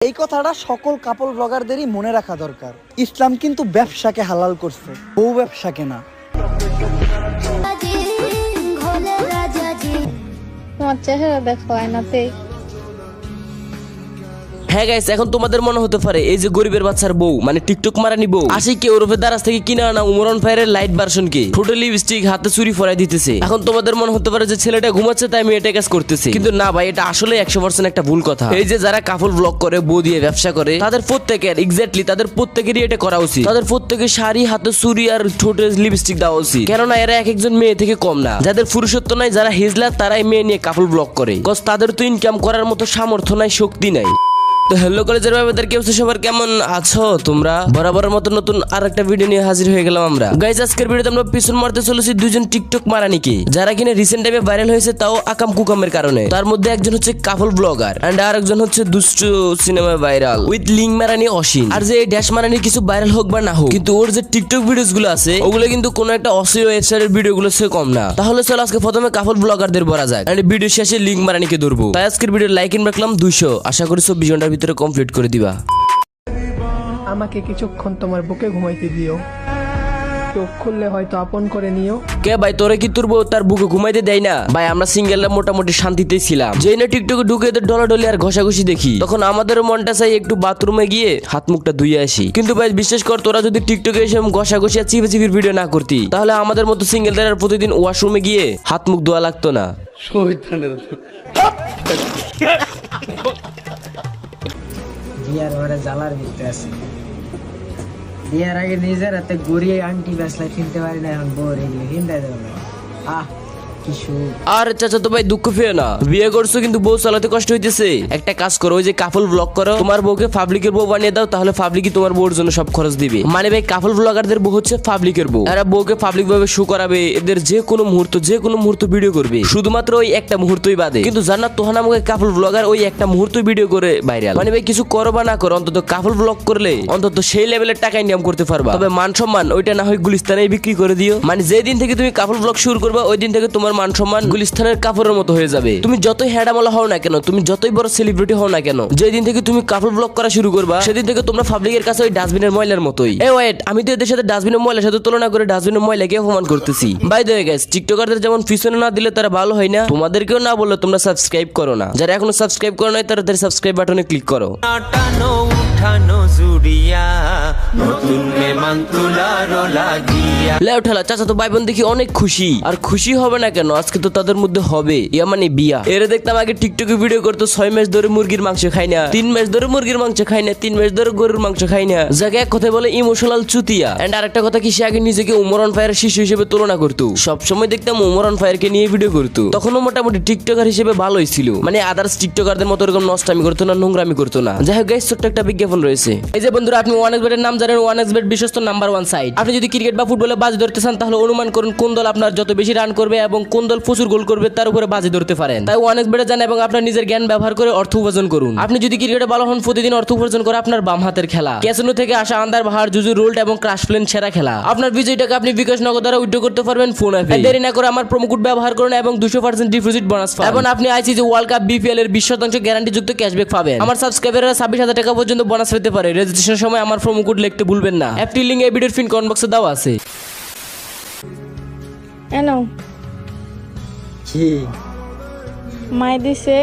এই কথাটা সকল কাপল ব্লগারদেরই মনে রাখা দরকার। ইসলাম কিন্তু ব্যবসাকে হালাল করছে, বউ ব্যবসাকে না। তোমার চেহারা দেখো আয়নাতে। হ্যাঁ গাইস, এখন তোমাদের মনে হতে পারে এই যে গরিবের বাচ্চার বউ মানে টিকটক মারানি বউ আশিক ওরফের দারাজ থেকে কিনে আনা উমরন ফায়ারের লাইট ভার্সন কে ঠোঁটে লিপস্টিক হাতে চুরি ফরাই দিতেছে। এখন তোমাদের মনে হতে পারে যে ছেলেটা ঘুমাচ্ছে তাই মেয়েটা কাজ করতেছে, কিন্তু না ভাই, এটা আসলে 100% একটা ভুল কথা। এই যে যারা কাপল ব্লগ করে, বউ দিয়ে ব্যবসা করে, তাদের প্রত্যেকের তাদের প্রত্যেকেরই এটা করা উচিত। তাদের প্রত্যেকের শাড়ি, হাতে চুরি আর ঠোঁটে লিপস্টিক দেওয়া উচিত, কেননা এরা এক একজন মেয়ে থেকে কম না। যাদের পুরুষত্ব নাই, যারা হিজলা, তারাই মেয়ে নিয়ে কাপল ব্লগ করে, কজ তাদের তো ইনকাম করার মতো সামর্থ্য নাই, শক্তি নাই। তো হ্যালো কলেজের ভাইদের কেউ সবার কেমন আছো তোমরা? বরাবরের মতো নতুন আর একটা ভিডিও নিয়ে হাজির হয়ে গেলাম আমরা। গাইজ, আজকের ভিডিওতে আমরা পিছন মারতে চলেছি দুজন টিকটক মারানিকে, যারা কিনা রিসেন্ট টাইমে ভাইরাল হয়েছে, তাও আকাম কুকামের কারণে। তার মধ্যে একজন হচ্ছে কাপল ব্লগার এন্ড আর একজন হচ্ছে দুষ্ট সিনেমা ভাইরাল উইথ লিঙ্ক মারানি অসীন। আর যে এই ড্যাশ মারানি কিছু ভাইরাল হোক বা না হোক, কিন্তু ওর যে টিকটক ভিডিওস গুলো আছে ওগুলো কিন্তু কোনো একটা অশ্লীল ওয়েবসাইটের ভিডিও গুলো সে কম না। তাহলে চলো আজকে প্রথমে কাপল ব্লগারদের বলা যাক, এন্ড ভিডিও শেষে লিঙ্ক মারানিকে ধরবো। তাই আজকের ভিডিও লাইক ইন রাখলাম 200, আশা করি 24 ঘন্টার ভিতরে কমপ্লিট করে দিবা। আমাকে কিছুক্ষণ তোমার বুকে ঘুমাইতে দিও, চোখ খুললে হয়তো আপন করে নিও। কে ভাই, তোরে কি তোর বউ তার বুকে ঘুমাইতে দেয় না? ভাই, আমরা সিঙ্গেলরা মোটামুটি শান্তিতে ছিলাম। যেই না টিকটকে ঢুকে এদের ডলাডলি আর ঘষাঘষি দেখি, তখন আমাদেরও মনটা চাই একটু বাথরুমে গিয়ে হাত মুখটা ধুয়ে আসি। কিন্তু ভাই বিশ্বাস কর, তোরা যদি টিকটকে এসে ঘষাঘষি আর চিপির ভিডিও না করতি, তাহলে আমাদের মতো সিঙ্গেলদের আর প্রতিদিন ওয়াশরুমে গিয়ে হাত মুখ ধোয়া লাগতো না। বিয়ার ঘরে জ্বালার ভিতরে আছে। বিয়ার আগে নিজের হাতে গড়িয়ে আংটি বেসলা কিনতে পারি না, এখন বউ এগুলো কিনতে দেবো না। আহ কি সুখ। আর চাচা তো ভাই দুঃখ পেও না, বিয়ে করছো কিন্তু বউ চালাতে কষ্ট হইতেছে। একটা কাজ করো, ওই যে কাপল ব্লগ করো, তোমার বউকে পাবলিকের বউ বানিয়ে দাও, তাহলে পাবলিকই তোমার বউর জন্য সব খরচ দিবে। মানে ভাই, কাপল ব্লগারদের বউ হচ্ছে পাবলিকের বউ। এরা বউকে পাবলিক ভাবে শো করাবে, এদের যে কোনো মুহূর্ত ভিডিও করবে, শুধুমাত্র ওই একটা মুহূর্তই বাদে। কিন্তু জান্নাত তোহা নামক কাপল ব্লগার ওই একটা মুহূর্ত ভিডিও করে ভাইরাল। মানে ভাই, কিছু করো বা না করো, অন্তত কাপল ব্লগ করলে অন্তত সেই লেভেলের টাকা ইনকাম করতে পারবা। তবে মান সম্মান ওইটা না হয় গুলিস্তানে বিক্রি করে দিও। মানে যে দিন থেকে তুমি কাপল ব্লগ শুরু করবা, ওই দিন থেকে তোমার মান সম্মান গুলিস্তানের কাপড়ের মতো হয়ে যাবে। তুমি যতই হ্যাডামলা হও না কেন, তুমি যতই বড় সেলিব্রিটি হও না কেন, যেদিন থেকে তুমি কাপল ব্লগ করা শুরু করবা, সেদিন থেকে তোমরা পাবলিকের কাছে ওই ডাস্টবিনের ময়লার মতোই। ওয়েট, আমি তো এদের সাথে ডাস্টবিনের ময়লার সাথে তুলনা করে ডাস্টবিনের ময়লাকে অপমান করতেছি। বাই দ্য ওয়ে গাইস, টিকটকারদের যেমন পিছনে না দিলে তারা ভালো হয় না, তোমাদেরকেও না বললে তোমরা সাবস্ক্রাইব করো না। যারা এখনো সাবস্ক্রাইব করো নাই, তারা সাবস্ক্রাইব বাটনে ক্লিক করো। লেও ঠেলা চাচা তো ভাই বোন দেখি অনেক খুশি। আর খুশি হবে না কেন, আজকে তো তাদের মধ্যে হবে ইয়া মানে বিয়া। এরা দেখতাম আগে টিকটকে ভিডিও করতো 6 মাস ধরে মুরগির মাংস খাই না, 3 মাস ধরে মুরগির মাংস খাই না, 3 মাস ধরে গরুর মাংস খাই না। যাকে এক কথায় বলে ইমোশনাল চুতিয়া। এন্ড আরেকটা কথা কি, সে আগে নিজেকে উমরন ফায়ারের শিশু হিসেবে তুলনা করতো। সবসময় দেখতাম উমরন ফায়ারকে নিয়ে ভিডিও করতো। তখনও মোটামুটি টিকটকার হিসেবে ভালোই ছিল, মানে আদার্স টিকটকারদের মতো এরকম নষ্টামি করতো না, নোংরামি করতো না। যাই হোক গাইস, ছোট্ট একটা বিজ্ঞাপন রয়েছে। এই যে বন্ধুরা, আপনি ওয়ানএক্সবেটের নাম জানেন? ওয়ানএক্সবেট বিশ্বস্ত নাম্বার 1 সাইট। আপনি যদি ক্রিকেট বা ফুটবলে বাজি ধরতে চান, তাহলে অনুমান করুন কোন দল আপনার যত বেশি রান করবে এবং কোন দল প্রচুর গোল করবে, তার উপরে বাজি ধরতে পারেন। তাই ওয়ানএক্সবেটে যান এবং আপনার নিজের জ্ঞান ব্যবহার করে অর্থ উপার্জন করুন। আপনি যদি ক্রিকেটে ভালো হন, প্রতিদিন অর্থ উপার্জন করে আপনার বাম হাতের খেলা ক্যাসিনো থেকে আসা আন্দার বাহার, জুজু, রোল্ড এবং ক্রাশ প্লেন সেরা খেলা। আপনার বিজয়ী টাকা আপনি বিকাশ নগদ দ্বারা উইথড্র করতে পারবেন ফোন অ্যাপে। দেরি না করে আমার প্রোমো কোড ব্যবহার করুন এবং 200% ডিপোজিট বোনাস পাবেন। এবং আপনি আইসিসি ওয়ার্ল্ড কাপ বিপিএল এর 20% গ্যারান্টি যুক্ত ক্যাশব্যাক পাবেন। আমার সাবস্ক্রাইবাররা 26,000 টাকা পর্যন্ত বোনাস পেতে পারে। রেজিস্ট্রেশনের সময় আমার প্রোমো কোড লিখতে ভুলবেন না। অ্যাপটির লিংক এই ভিডিওর পিন কমেন্ট বক্সে দেওয়া আছে। এনো কি মাই দিছে,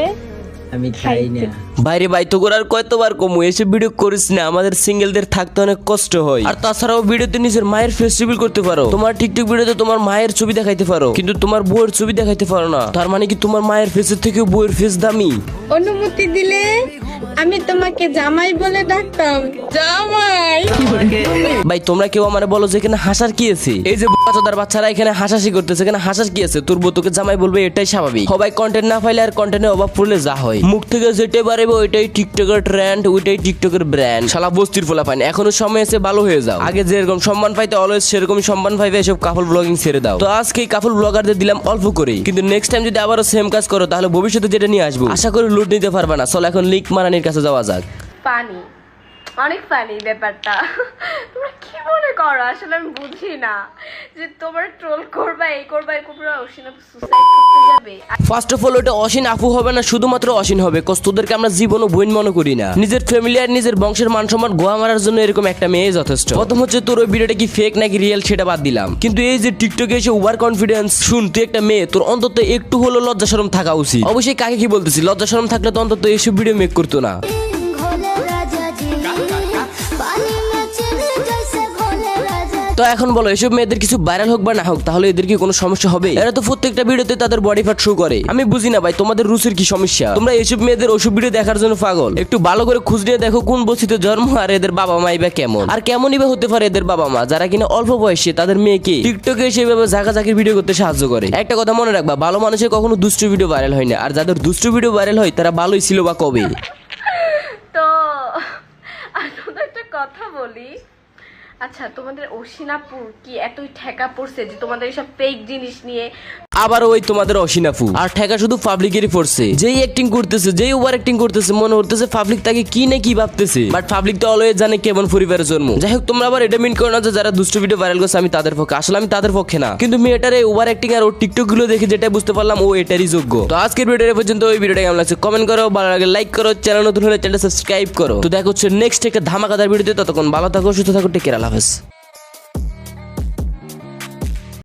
আমি খাই না। বাইরে ভাই, তো আর কয়তবার কমু, এসে ভিডিও করিস না। আমাদের সিঙ্গেলদের থাকতে অনেক কষ্ট হয়। আর তাছাড়াও ভিডিওতে নিজের মায়ের ফেস রিভিল করতে পারো। তোমার টিকটক ভিডিওতে তোমার মায়ের ছবি দেখাইতে পারো, কিন্তু তোমার বউয়ের ছবি দেখাইতে পারো না। তার মানে কি তোমার মায়ের ফেসের থেকে বউয়ের ফেস দামি? অনুমতি দিলে আমি তোমাকে জামাই বলে ডাকতাম। জামাই ভাই, তোমরা কেউ আমারে বলো যে এখানে হাসার কি আছে? এই যে বাচ্চাদার বাচ্চারা এখানে হাসাহাসি করতেছে, এখানে হাসার কি আছে? তোর বউ তোকে জামাই বলবে, এটাই স্বাভাবিক। সবাই কন্টেন্ট না পাইলে আর কন্টেন্টের অভাব পড়লে যা হয়, মুখ থেকে যেটাই বাড়বে ওইটাই টিকটকের ট্রেন্ড, ওইটাই টিকটকের ব্র্যান্ড। শালা বস্তির ফোলা পায় না, এখনো সময় আছে, ভালো হয়ে যাও। আগে যেরকম সম্মান পাইতে অলওয়েজ সেরকমই সম্মান পাইবে। এসব কাপল ব্লগিং ছেড়ে দাও। তো আজকে এই কাপল ব্লগারদের দিলাম অল্প করে, কিন্তু নেক্সট টাইম যদি আবারও সেম কাজ করো, তাহলে ভবিষ্যতে যেটা নিয়ে আসবো আশা করি লুট নিতে পারবে না। চলো এখন লিক মারানির কাছে যাওয়া যাক। পানি অনেক পানি ব্যাপারটা তোমরা কি মনে করো আসলে আমি বুঝি না যে তোমার ট্রোল করবা এই করবা অসীনা সুসাইড করতে যাবে। ফার্স্ট অফ অল ওটা অসীন আপু হবে না, শুধুমাত্র অসীন হবে, কজ তোদেরকে আমরা জীবন ও বোন মনে করি না। নিজের ফ্যামিলি আর নিজের বংশের মান সম্মান গোয়া মারার জন্য এরকম একটা মেয়ে যথেষ্ট। প্রথম হচ্ছে তোর ওই ভিডিওটা কি ফেক নাকি রিয়েল সেটা বাদ দিলাম, কিন্তু এই যে টিকটকে এসে ওভার কনফিডেন্স, শুন তুই একটা মেয়ে, তোর অন্তত একটু হলো লজ্জা শরম থাকা উচিত। অবশ্যই কাকে কি বলতেছি, লজ্জা শরম থাকলে তো অন্তত এইসব ভিডিও মেক করতো না। তো এখন বলো এসব মেয়েদের কিছু ভাইরাল হোক বা না হোক, তাহলে এদের কি কোনো সমস্যা হবে? এরা তো প্রত্যেকটা ভিডিওতে তাদের বডি পার্ট শো করে। আমি বুঝি না ভাই তোমাদের রুচির কি সমস্যা, তোমরা এইসব মেয়েদের ওসব ভিডিও দেখার জন্য পাগল। একটু ভালো করে খুঁজ নিয়ে দেখো কোন বস্তিতে জন্ম আর এদের বাবা মাই বা কেমন, আর কেমনই বা হতে পারে এদের বাবা মা, যারা কিনা অল্প বয়সে তাদের মেয়েকে টিকটকে সেভাবে ঝাঁকাঝাঁকির ভিডিও করতে সাহায্য করে। একটা কথা মনে রাখবা, ভালো মানুষের কখনো দুষ্ট ভিডিও ভাইরাল হয় না, আর যাদের দুষ্ট ভিডিও ভাইরাল হয় তারা ভালোই ছিল বা কবে। তো আমি একটা কথা বলি, আচ্ছা তোমাদের অসীনাপুর কি এতই ঠেকা পড়ছে যে তোমাদের এইসব ফেক জিনিস নিয়ে আবার ওই তোমাদের অসীনাফু আর ঠেকা শুধু পাবলিকেরই পড়ছে। যেই অ্যাক্টিং করতেছে, যেই ওভার অ্যাক্টিং করতেছে, মনে হতেছে পাবলিক তাকে কি না কি ভাবতেছে, বাট পাবলিক তো অলওয়েজ জানে কেমন পরিবারের জন্ম। যাই হোক, তোমরা আবার এটা মিন করো না যে যারা দুষ্ট ভিডিও ভাইরাল করছে আমি তাদের পক্ষে, আসলে আমি তাদের পক্ষে না, কিন্তু মেয়েটার এই ওভার অ্যাক্টিং আর ওর টিকটক গুলো দেখে যেটা বুঝতে পারলাম ও এটারই যোগ্য। তো আজকের ভিডিও পর্যন্ত, ওই ভিডিওটা কেমন লাগছে কমেন্ট করো, ভালো লাগে লাইক করো, চ্যানেল নতুন হলে চ্যানেল সাবস্ক্রাইব করো। তো দেখা হচ্ছে নেক্সট একটা ধামাকাদার ভিডিওতে, ততক্ষণ ভালো থাকো, সুস্থ থাকো, টেক কেয়ার, আল্লাহ হাফেজ।